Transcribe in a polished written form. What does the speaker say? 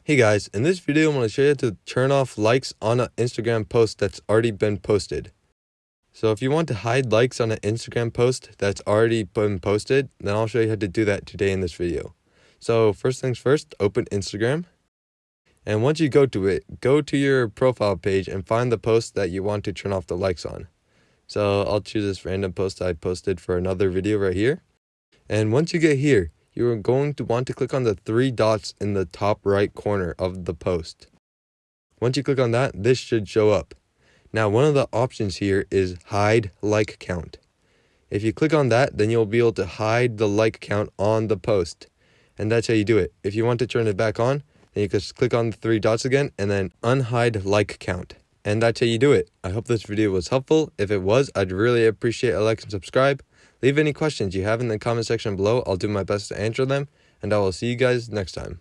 Hey guys, in this video I'm going to show you how to turn off likes on an Instagram post that's already been posted. So if you want to hide likes on an Instagram post that's already been posted, then I'll show you how to do that today in this video. So first things first, open Instagram. And once you go to it, go to your profile page and find the post that you want to turn off the likes on. So I'll choose this random post I posted for another video right here. And once you get here, you are going to want to click on the three dots in the top right corner of the post. Once you click on that, this should show up. Now, one of the options here is hide like count. If you click on that, then you'll be able to hide the like count on the post. And that's how you do it. If you want to turn it back on, then you just click on the three dots again and then unhide like count. And that's how you do it. I hope this video was helpful. If it was, I'd really appreciate a like and subscribe. Leave any questions you have in the comment section below. I'll do my best to answer them, and I will see you guys next time.